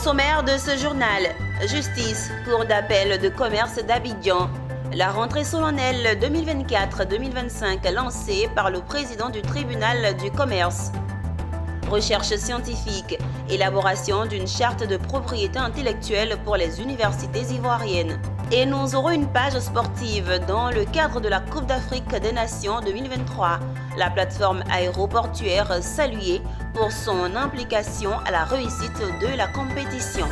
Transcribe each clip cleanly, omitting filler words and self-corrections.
sommaire de ce journal, justice, cour d'appel de commerce d'Abidjan. La rentrée solennelle 2024-2025 lancée par le président du tribunal du commerce. Recherche scientifique, élaboration d'une charte de propriété intellectuelle pour les universités ivoiriennes. Et nous aurons une page sportive dans le cadre de la Coupe d'Afrique des Nations 2023. La plateforme aéroportuaire saluée pour son implication à la réussite de la compétition.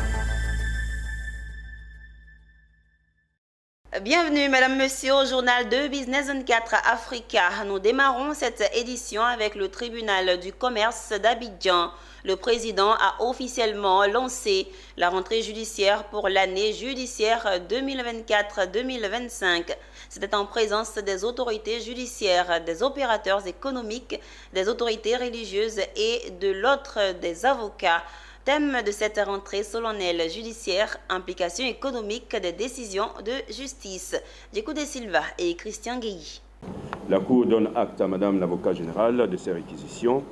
Bienvenue, mesdames, messieurs, au journal de Business 24 Africa. Nous démarrons cette édition avec le tribunal du commerce d'Abidjan. Le président a officiellement lancé la rentrée judiciaire pour l'année judiciaire 2024-2025. C'était en présence des autorités judiciaires, des opérateurs économiques, des autorités religieuses et de l'autre des avocats. Thème de cette rentrée solennelle judiciaire, implication économique des décisions de justice. Djekou de Silva et Christian Guéhi. La Cour donne acte à Madame l'avocat général de ces réquisitions,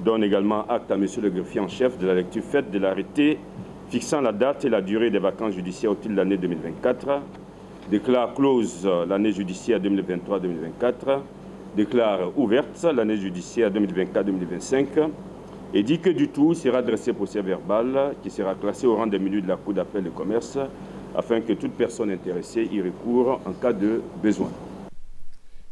donne également acte à Monsieur le greffier en chef de la lecture faite de l'arrêté fixant la date et la durée des vacances judiciaires au titre de l'année 2024, déclare close l'année judiciaire 2023-2024, déclare ouverte l'année judiciaire 2024-2025, et dit que du tout sera dressé procès-verbal qui sera classé au rang des minutes de la Cour d'appel de commerce afin que toute personne intéressée y recourt en cas de besoin.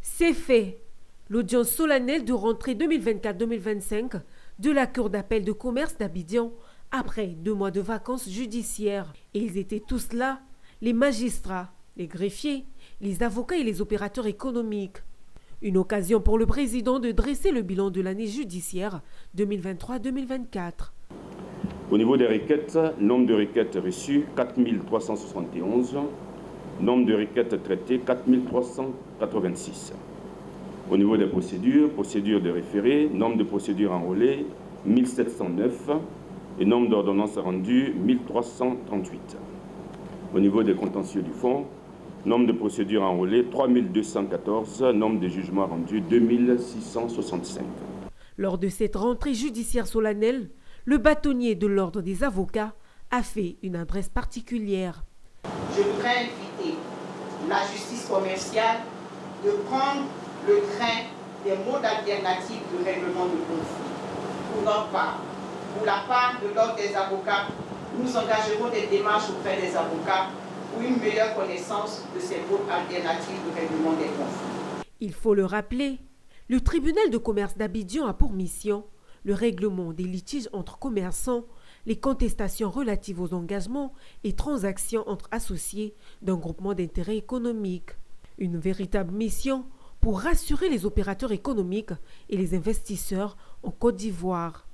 C'est fait. L'audience solennelle de rentrée 2024-2025 de la Cour d'appel de commerce d'Abidjan après 2 mois de vacances judiciaires. Et ils étaient tous là, les magistrats, les greffiers, les avocats et les opérateurs économiques. Une occasion pour le président de dresser le bilan de l'année judiciaire 2023-2024. Au niveau des requêtes, nombre de requêtes reçues 4371, nombre de requêtes traitées 4386. Au niveau des procédures de référé, nombre de procédures enrôlées 1709 et nombre d'ordonnances rendues 1338. Au niveau des contentieux du fonds, nombre de procédures enrôlées 3214, nombre de jugements rendus 2665. Lors de cette rentrée judiciaire solennelle, le bâtonnier de l'ordre des avocats a fait une adresse particulière. Je voudrais inviter la justice commerciale de prendre le train des modes alternatifs de règlement de conflit. Pour notre part, pour la part de l'ordre des avocats, nous engagerons des démarches auprès des avocats pour une meilleure connaissance de ces modes alternatifs de règlement des conflits. Il faut le rappeler, le tribunal de commerce d'Abidjan a pour mission le règlement des litiges entre commerçants, les contestations relatives aux engagements et transactions entre associés d'un groupement d'intérêt économique. Une véritable mission pour rassurer les opérateurs économiques et les investisseurs en Côte d'Ivoire.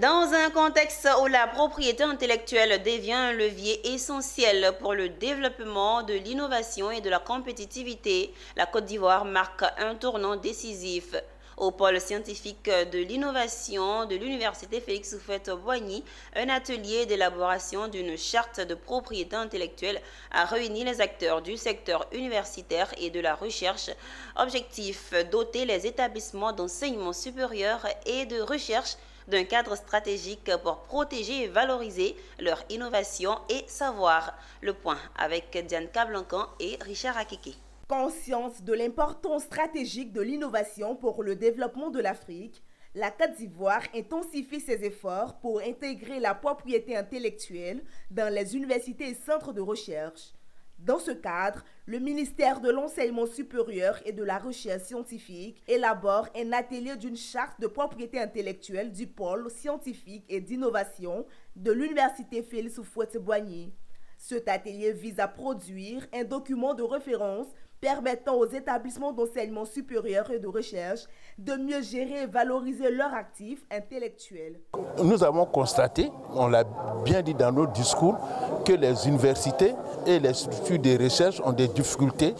Dans un contexte où la propriété intellectuelle devient un levier essentiel pour le développement de l'innovation et de la compétitivité, la Côte d'Ivoire marque un tournant décisif. Au pôle scientifique de l'innovation de l'université Félix Houphouët-Boigny, un atelier d'élaboration d'une charte de propriété intellectuelle a réuni les acteurs du secteur universitaire et de la recherche. Objectif, doter les établissements d'enseignement supérieur et de recherche d'un cadre stratégique pour protéger et valoriser leur innovation et savoir. Le point avec Diane Cablancan et Richard Akeke. Conscience de l'importance stratégique de l'innovation pour le développement de l'Afrique, la Côte d'Ivoire intensifie ses efforts pour intégrer la propriété intellectuelle dans les universités et centres de recherche. Dans ce cadre, le ministère de l'Enseignement supérieur et de la Recherche scientifique élabore un atelier d'une charte de propriété intellectuelle du pôle scientifique et d'innovation de l'université Félix Houphouët-Boigny. Cet atelier vise à produire un document de référence permettant aux établissements d'enseignement supérieur et de recherche de mieux gérer et valoriser leurs actifs intellectuels. Nous avons constaté, on l'a bien dit dans nos discours, que les universités et les structures de recherche ont des difficultés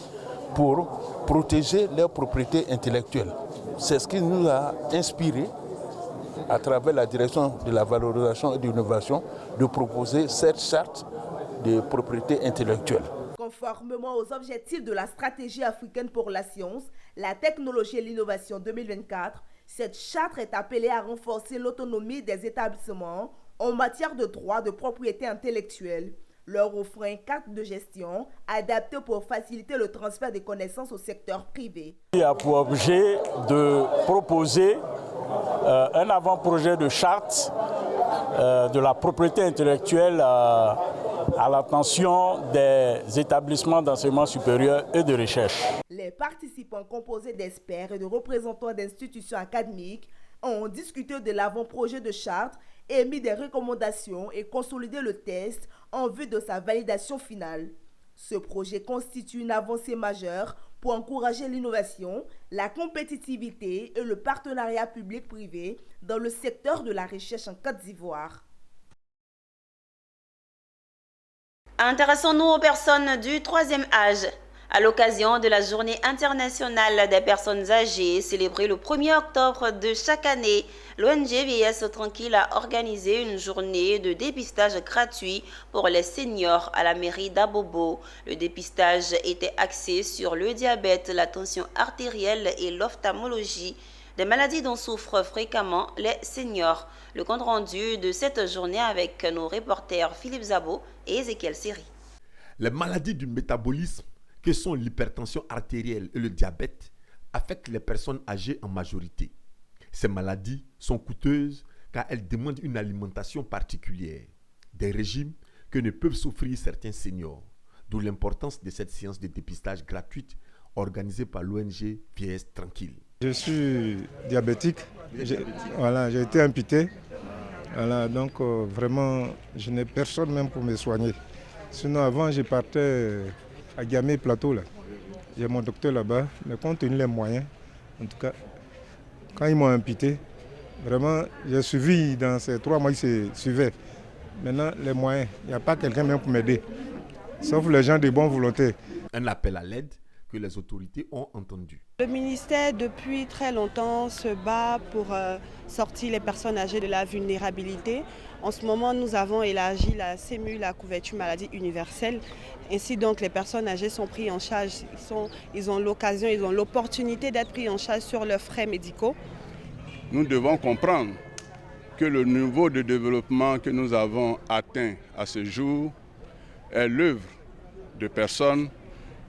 pour protéger leurs propriétés intellectuelles. C'est ce qui nous a inspiré, à travers la direction de la valorisation et de l'innovation, de proposer cette charte de propriété intellectuelle. Conformément aux objectifs de la stratégie africaine pour la science, la technologie et l'innovation 2024, cette charte est appelée à renforcer l'autonomie des établissements en matière de droit de propriété intellectuelle, leur offrant une carte de gestion adaptée pour faciliter le transfert des connaissances au secteur privé. Il a pour objet de proposer un avant-projet de charte de la propriété intellectuelle à l'attention des établissements d'enseignement supérieur et de recherche. Les participants composés d'experts et de représentants d'institutions académiques ont discuté de l'avant-projet de charte, émis des recommandations et consolidé le texte en vue de sa validation finale. Ce projet constitue une avancée majeure pour encourager l'innovation, la compétitivité et le partenariat public-privé dans le secteur de la recherche en Côte d'Ivoire. Intéressons-nous aux personnes du troisième âge. À l'occasion de la Journée internationale des personnes âgées, célébrée le 1er octobre de chaque année, l'ONG Vieillesse Tranquille a organisé une journée de dépistage gratuit pour les seniors à la mairie d'Abobo. Le dépistage était axé sur le diabète, la tension artérielle et l'ophtalmologie, des maladies dont souffrent fréquemment les seniors. Le compte rendu de cette journée avec nos reporters Philippe Zabo et Ezekiel Siri. Les maladies du métabolisme, que sont l'hypertension artérielle et le diabète, affectent les personnes âgées en majorité. Ces maladies sont coûteuses car elles demandent une alimentation particulière, des régimes que ne peuvent souffrir certains seniors, d'où l'importance de cette séance de dépistage gratuite organisée par l'ONG Vieillesse Tranquille. Je suis diabétique, j'ai été amputé, donc vraiment je n'ai personne même pour me soigner. Sinon avant je partais à Gamay Plateau, là. J'ai mon docteur là-bas, mais compte tenu des moyens, en tout cas, quand ils m'ont amputé, vraiment, j'ai suivi dans ces 3 mois, ils se suivaient. Maintenant, les moyens, il n'y a pas quelqu'un même pour m'aider, sauf les gens de bonne volonté. Un appel à l'aide que les autorités ont entendu. Le ministère, depuis très longtemps, se bat pour sortir les personnes âgées de la vulnérabilité. En ce moment, nous avons élargi la CMU, la couverture maladie universelle. Ainsi donc, les personnes âgées sont prises en charge. Ils ont l'occasion, ils ont l'opportunité d'être pris en charge sur leurs frais médicaux. Nous devons comprendre que le niveau de développement que nous avons atteint à ce jour est l'œuvre de personnes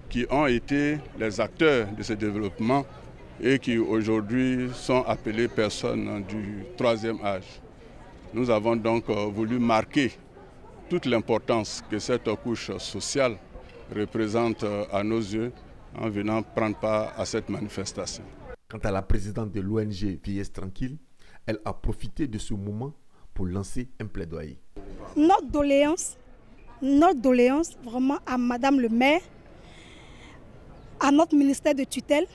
qui ont été les acteurs de ce développement et qui aujourd'hui sont appelées personnes du troisième âge. Nous avons donc voulu marquer toute l'importance que cette couche sociale représente à nos yeux en venant prendre part à cette manifestation. Quant à la présidente de l'ONG Vieillesse Tranquille, elle a profité de ce moment pour lancer un plaidoyer. Notre doléance vraiment à Madame le maire, à notre ministère de tutelle,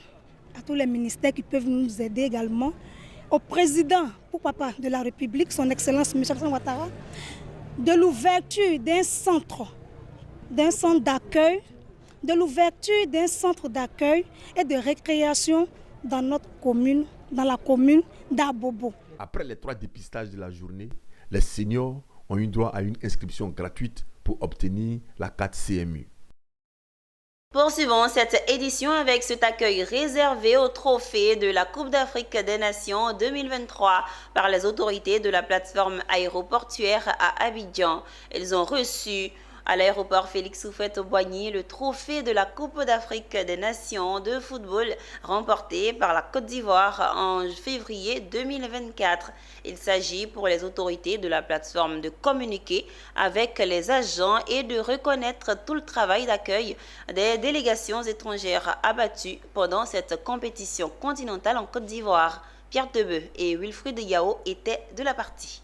à tous les ministères qui peuvent nous aider également, au président, pourquoi pas, de la République, son Excellence M. Ouattara, de l'ouverture d'un centre d'accueil, et de récréation dans notre commune, dans la commune d'Abobo. Après les 3 dépistages de la journée, les seniors ont eu droit à une inscription gratuite pour obtenir la carte CMU. Poursuivons cette édition avec cet accueil réservé au trophée de la Coupe d'Afrique des Nations 2023 par les autorités de la plateforme aéroportuaire à Abidjan. Ils ont reçu à l'aéroport Félix Houphouët-Boigny le trophée de la Coupe d'Afrique des Nations de football remporté par la Côte d'Ivoire en février 2024. Il s'agit pour les autorités de la plateforme de communiquer avec les agents et de reconnaître tout le travail d'accueil des délégations étrangères abattues pendant cette compétition continentale en Côte d'Ivoire. Pierre Tebeu et Wilfried Yao étaient de la partie.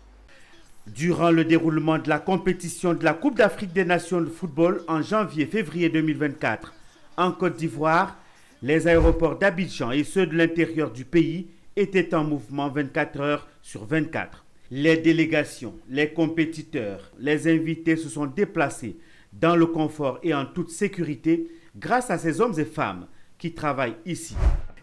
Durant le déroulement de la compétition de la Coupe d'Afrique des Nations de football en janvier-février 2024, en Côte d'Ivoire, les aéroports d'Abidjan et ceux de l'intérieur du pays étaient en mouvement 24 heures sur 24. Les délégations, les compétiteurs, les invités se sont déplacés dans le confort et en toute sécurité grâce à ces hommes et femmes qui travaillent ici.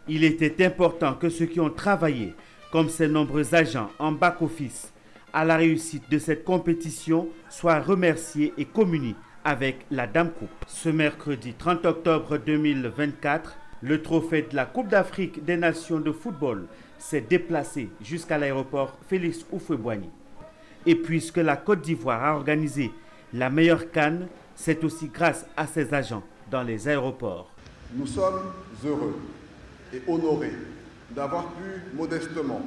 Il était important que ceux qui ont travaillé, comme ces nombreux agents en back-office, à la réussite de cette compétition soient remerciés et communient avec la Dame Coupe. Ce mercredi 30 octobre 2024, le trophée de la Coupe d'Afrique des Nations de football s'est déplacé jusqu'à l'aéroport Félix Houphouët-Boigny. Et puisque la Côte d'Ivoire a organisé la meilleure CAN, c'est aussi grâce à ses agents dans les aéroports. Nous sommes heureux et honorés d'avoir pu modestement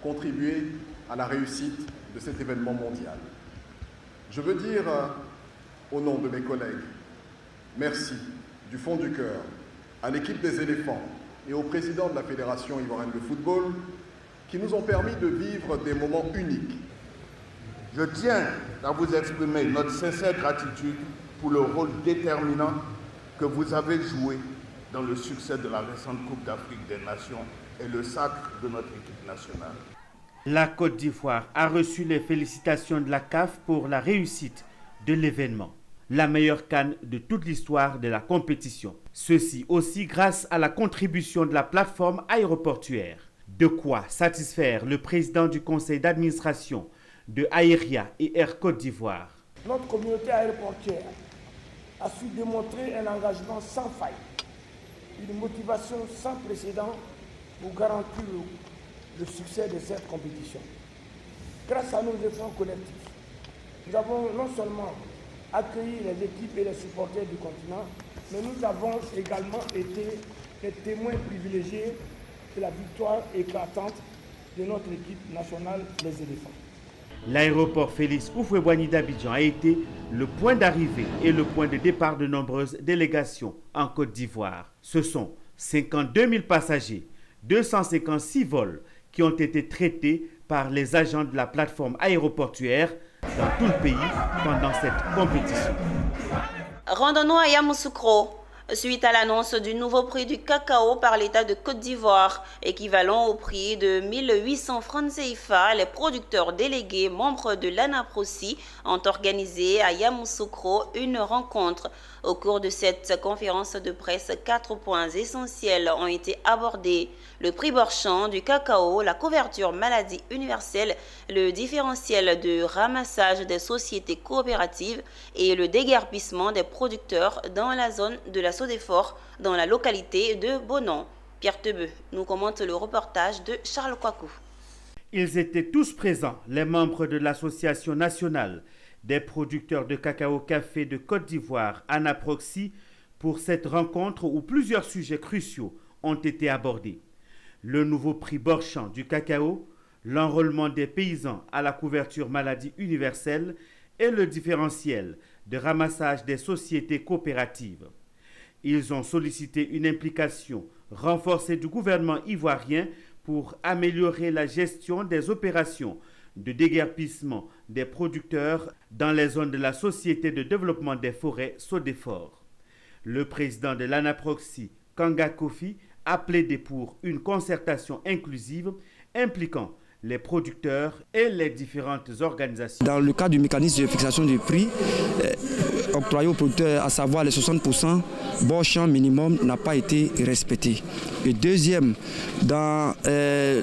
contribuer à la réussite de cet événement mondial. Je veux dire, au nom de mes collègues, merci du fond du cœur à l'équipe des éléphants et au président de la Fédération ivoirienne de football qui nous ont permis de vivre des moments uniques. Je tiens à vous exprimer notre sincère gratitude pour le rôle déterminant que vous avez joué dans le succès de la récente Coupe d'Afrique des Nations et le sacre de notre équipe nationale. La Côte d'Ivoire a reçu les félicitations de la CAF pour la réussite de l'événement, la meilleure CAN de toute l'histoire de la compétition. Ceci aussi grâce à la contribution de la plateforme aéroportuaire. De quoi satisfaire le président du conseil d'administration de Aéria et Air Côte d'Ivoire. Notre communauté aéroportuaire a su démontrer un engagement sans faille, une motivation sans précédent pour garantir le succès de cette compétition. Grâce à nos efforts collectifs, nous avons non seulement accueilli les équipes et les supporters du continent, mais nous avons également été les témoins privilégiés de la victoire éclatante de notre équipe nationale, les éléphants. L'aéroport Félix Houphouët-Boigny d'Abidjan a été le point d'arrivée et le point de départ de nombreuses délégations en Côte d'Ivoire. Ce sont 52 000 passagers, 256 vols qui ont été traités par les agents de la plateforme aéroportuaire dans tout le pays pendant cette compétition. Rendons-nous à Yamoussoukro. Suite à l'annonce du nouveau prix du cacao par l'État de Côte d'Ivoire, équivalent au prix de 1800 francs CFA, les producteurs délégués membres de l'ANAPROSI ont organisé à Yamoussoukro une rencontre. Au cours de cette conférence de presse, 4 points essentiels ont été abordés. Le prix borchant du cacao, la couverture maladie universelle, le différentiel de ramassage des sociétés coopératives et le déguerpissement des producteurs dans la zone de la Sodefort, dans la localité de Bonon. Pierre Tebeu nous commente le reportage de Charles Kouakou. Ils étaient tous présents, les membres de l'Association nationale des producteurs de cacao-café de Côte d'Ivoire, ANAPROSI, pour cette rencontre où plusieurs sujets cruciaux ont été abordés. Le nouveau prix borchant du cacao, l'enrôlement des paysans à la couverture maladie universelle et le différentiel de ramassage des sociétés coopératives. Ils ont sollicité une implication renforcée du gouvernement ivoirien pour améliorer la gestion des opérations de déguerpissement des producteurs dans les zones de la Société de développement des forêts Sodefort. Le président de l'ANAPROSI, Kanga Kofi, a plaidé pour une concertation inclusive impliquant les producteurs et les différentes organisations. Dans le cadre du mécanisme de fixation du prix octroyé aux producteurs, à savoir les 60%, borchant minimum n'a pas été respecté. Et deuxième, dans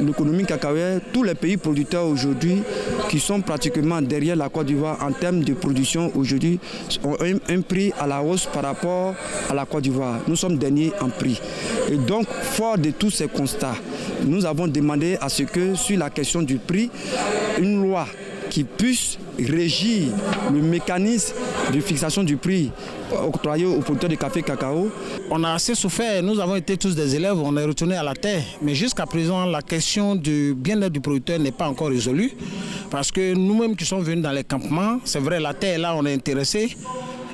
l'économie cacaoyère, tous les pays producteurs aujourd'hui qui sont pratiquement derrière la Côte d'Ivoire en termes de production aujourd'hui ont un prix à la hausse par rapport à la Côte d'Ivoire. Nous sommes derniers en prix. Et donc, fort de tous ces constats, nous avons demandé à ce que sur la question du prix, une loi qui puisse régir le mécanisme de fixation du prix octroyé aux producteurs de café et cacao. On a assez souffert, nous avons été tous des élèves, on est retournés à la terre. Mais jusqu'à présent, la question du bien-être du producteur n'est pas encore résolue. Parce que nous-mêmes qui sommes venus dans les campements, c'est vrai, la terre est là, on est intéressés,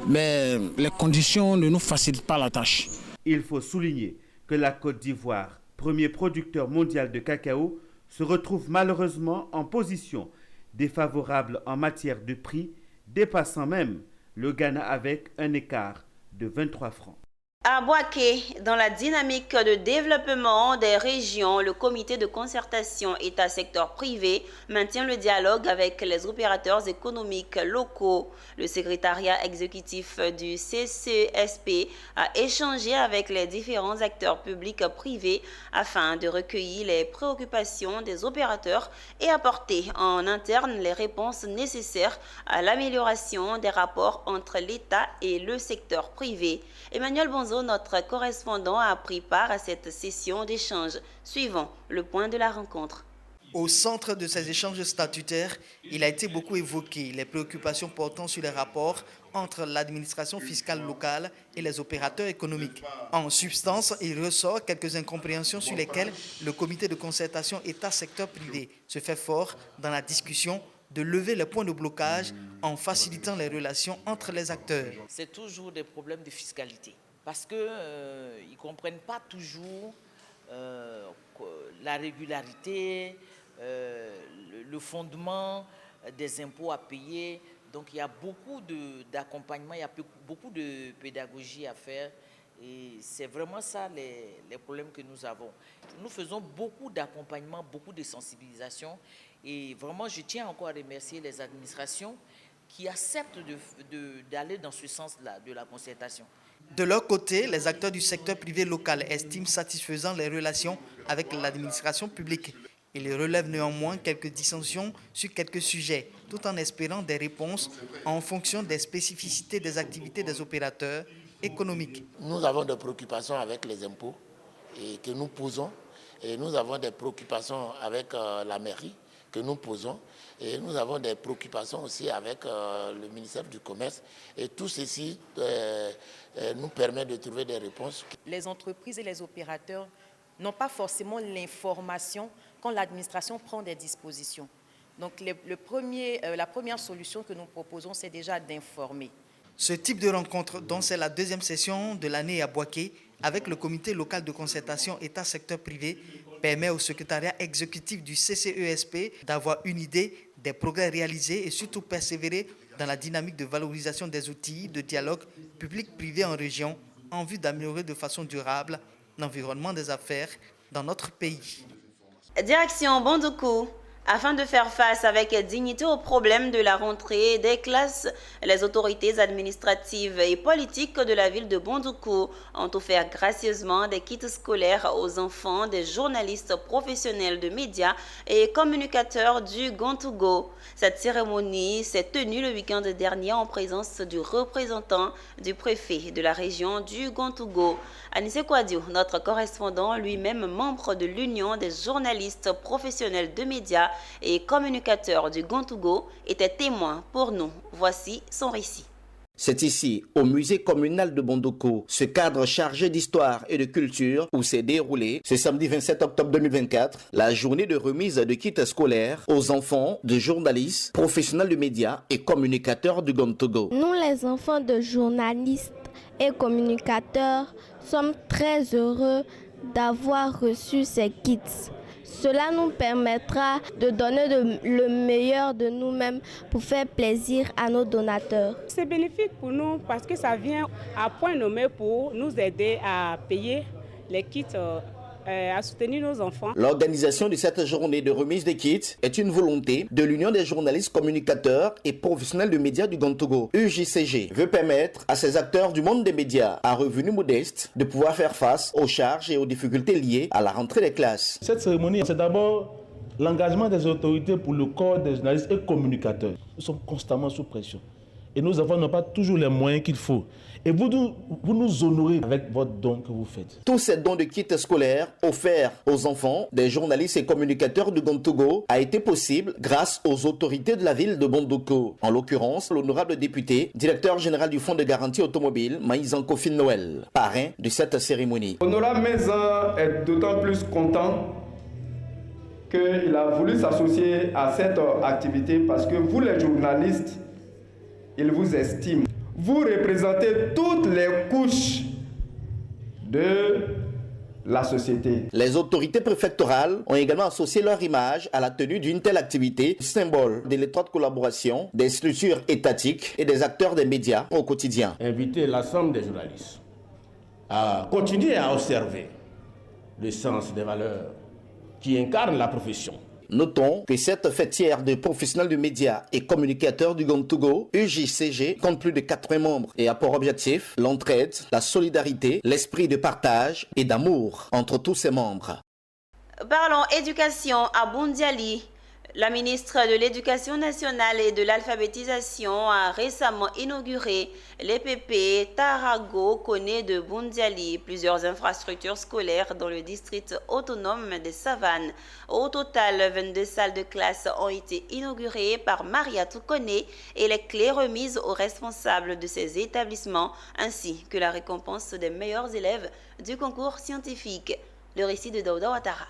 mais les conditions ne nous facilitent pas la tâche. Il faut souligner que la Côte d'Ivoire, premier producteur mondial de cacao, se retrouve malheureusement en position défavorable en matière de prix, dépassant même le Ghana avec un écart de 23 francs. À Boaké, dans la dynamique de développement des régions, le comité de concertation État-secteur privé maintient le dialogue avec les opérateurs économiques locaux. Le secrétariat exécutif du CCSP a échangé avec les différents acteurs publics privés afin de recueillir les préoccupations des opérateurs et apporter en interne les réponses nécessaires à l'amélioration des rapports entre l'État et le secteur privé. Emmanuel Bonzo, notre correspondant, a pris part à cette session d'échange. Suivant le point de la rencontre. Au centre de ces échanges statutaires, il a été beaucoup évoqué les préoccupations portant sur les rapports entre l'administration fiscale locale et les opérateurs économiques. En substance, il ressort quelques incompréhensions sur lesquelles le comité de concertation État-secteur privé se fait fort dans la discussion de lever les points de blocage en facilitant les relations entre les acteurs. C'est toujours des problèmes de fiscalité parce qu'ils ne comprennent pas toujours la régularité, le fondement des impôts à payer. Donc il y a beaucoup d'accompagnement, il y a beaucoup de pédagogie à faire. Et c'est vraiment ça les problèmes que nous avons. Nous faisons beaucoup d'accompagnement, beaucoup de sensibilisation. Et vraiment, je tiens encore à remercier les administrations qui acceptent d'aller dans ce sens-là, de la concertation. De leur côté, les acteurs du secteur privé local estiment satisfaisant les relations avec l'administration publique. Ils relèvent néanmoins quelques dissensions sur quelques sujets, tout en espérant des réponses en fonction des spécificités des activités des opérateurs économiques. Nous avons des préoccupations avec les impôts et que nous posons, et nous avons des préoccupations avec la mairie que nous posons, et nous avons des préoccupations aussi avec le ministère du Commerce, et tout ceci nous permet de trouver des réponses. Les entreprises et les opérateurs n'ont pas forcément l'information quand l'administration prend des dispositions. Donc la première solution que nous proposons, c'est déjà d'informer. Ce type de rencontre, dont c'est la deuxième session de l'année à Boaké, avec le comité local de concertation État-secteur privé, permet au secrétariat exécutif du CCESP d'avoir une idée des progrès réalisés et surtout persévérer dans la dynamique de valorisation des outils de dialogue public-privé en région en vue d'améliorer de façon durable l'environnement des affaires dans notre pays. Direction Bondoukou. Afin de faire face avec dignité aux problèmes de la rentrée des classes, les autorités administratives et politiques de la ville de Bondoukou ont offert gracieusement des kits scolaires aux enfants des journalistes professionnels de médias et communicateurs du Gontougo. Cette cérémonie s'est tenue le week-end dernier en présence du représentant du préfet de la région du Gontougo. Anissé Kouadio, notre correspondant, lui-même membre de l'Union des journalistes professionnels de médias et communicateur du Gontougo, était témoin pour nous. Voici son récit. C'est ici, au musée communal de Bondoukou, ce cadre chargé d'histoire et de culture où s'est déroulé, ce samedi 27 octobre 2024, la journée de remise de kits scolaires aux enfants de journalistes, professionnels de médias et communicateurs du Gontougo. Nous, les enfants de journalistes et communicateurs, sommes très heureux d'avoir reçu ces kits. Cela nous permettra de donner le meilleur de nous-mêmes pour faire plaisir à nos donateurs. C'est bénéfique pour nous parce que ça vient à point nommé pour nous aider à payer les kits, à soutenir nos enfants. L'organisation de cette journée de remise des kits est une volonté de l'Union des journalistes communicateurs et professionnels de médias du Gontougo. UJCG veut permettre à ces acteurs du monde des médias à revenus modestes de pouvoir faire face aux charges et aux difficultés liées à la rentrée des classes. Cette cérémonie, c'est d'abord l'engagement des autorités pour le corps des journalistes et communicateurs. Nous sommes constamment sous pression et nos enfants n'ont pas toujours les moyens qu'il faut. Et vous nous honorez avec votre don que vous faites. Tous ces dons de kits scolaires offerts aux enfants des journalistes et communicateurs du Gontougo a été possible grâce aux autorités de la ville de Bondoukou. En l'occurrence, l'honorable député, directeur général du Fonds de garantie automobile, Maïzan Kofi Noël, parrain de cette cérémonie. Honorable Maïzan est d'autant plus content qu'il a voulu s'associer à cette activité parce que vous les journalistes, il vous estime. Vous représentez toutes les couches de la société. Les autorités préfectorales ont également associé leur image à la tenue d'une telle activité, symbole de l'étroite collaboration des structures étatiques et des acteurs des médias au quotidien. Inviter l'ensemble des journalistes à continuer à observer le sens des valeurs qui incarnent la profession. Notons que cette fêtière de professionnels de médias et communicateurs du Gontougo, UJCG, compte plus de 80 membres et a pour objectif l'entraide, la solidarité, l'esprit de partage et d'amour entre tous ses membres. Parlons éducation à Boundiali. La ministre de l'Éducation nationale et de l'alphabétisation a récemment inauguré l'EPP Tarago Kone de Bundiali, plusieurs infrastructures scolaires dans le district autonome des Savanes. Au total, 22 salles de classe ont été inaugurées par Mariatou Kone et les clés remises aux responsables de ces établissements, ainsi que la récompense des meilleurs élèves du concours scientifique. Le récit de Daouda Ouattara.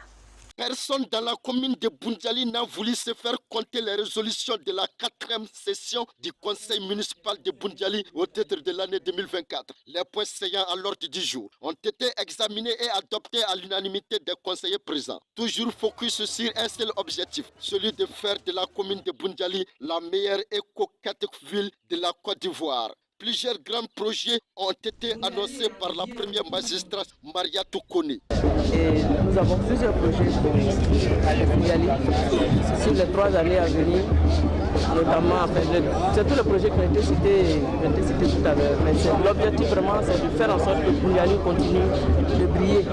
Personne dans la commune de Bundiali n'a voulu se faire compter les résolutions de la 4e session du conseil municipal de Bundiali au titre de l'année 2024. Les points saillants à l'ordre du jour ont été examinés et adoptés à l'unanimité des conseillers présents. Toujours focus sur un seul objectif, celui de faire de la commune de Bundiali la meilleure et coquette ville de la Côte d'Ivoire. Plusieurs grands projets ont été annoncés par la première magistrate Mariatou Kone. Nous avons plusieurs projets pour Bundiali sur les 3 années à venir, notamment c'est tous les projets qui ont été cités tout à l'heure. Mais l'objectif vraiment, c'est de faire en sorte que Bundiali continue de briller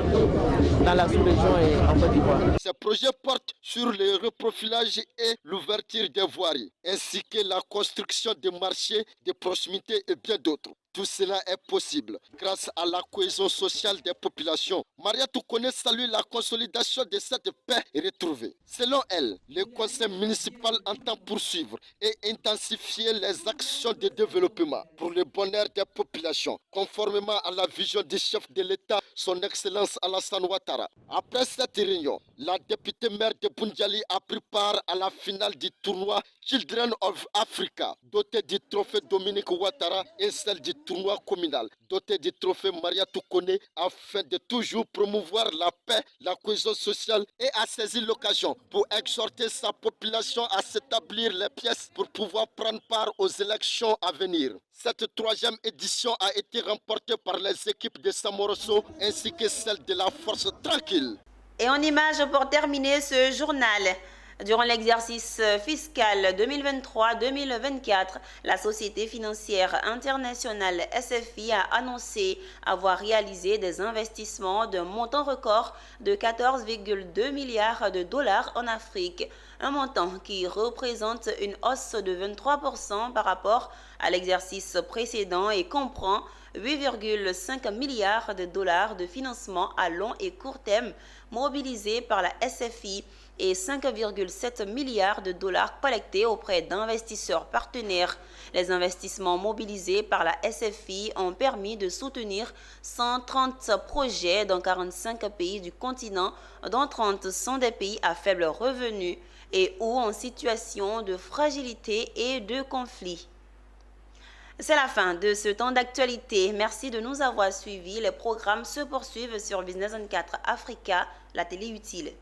dans la sous-région et en Côte d'Ivoire. Ces projets portent sur le reprofilage et l'ouverture des voiries, ainsi que la construction de marchés de proximité et bien d'autres. Tout cela est possible grâce à la cohésion sociale des populations. Mariatou Kone salue la consolidation de cette paix retrouvée. Selon elle, le conseil municipal entend poursuivre et intensifier les actions de développement pour le bonheur des populations, conformément à la vision du chef de l'État, son Excellence Alassane Ouattara. Après cette réunion, la députée maire de Bundiali a pris part à la finale du tournoi Children of Africa, doté du trophée Dominique Ouattara et celle du tournoi communal, doté du trophée Mariatou Kone, afin de toujours promouvoir la paix, la cohésion sociale et a saisi l'occasion pour exhorter sa population à s'établir les pièces pour pouvoir prendre part aux élections à venir. Cette 3e édition a été remportée par les équipes de Samoroso ainsi que celle de la Force Tranquille. Et en image pour terminer ce journal. Durant l'exercice fiscal 2023-2024, la Société financière internationale SFI a annoncé avoir réalisé des investissements d'un montant record de 14,2 milliards de dollars en Afrique, un montant qui représente une hausse de 23% par rapport à l'exercice précédent et comprend 8,5 milliards de dollars de financement à long et court terme mobilisés par la SFI et 5,7 milliards de dollars collectés auprès d'investisseurs partenaires. Les investissements mobilisés par la SFI ont permis de soutenir 130 projets dans 45 pays du continent, dont 30 sont des pays à faible revenu et ou en situation de fragilité et de conflit. C'est la fin de ce temps d'actualité. Merci de nous avoir suivis. Les programmes se poursuivent sur Business 24 Africa, la télé utile.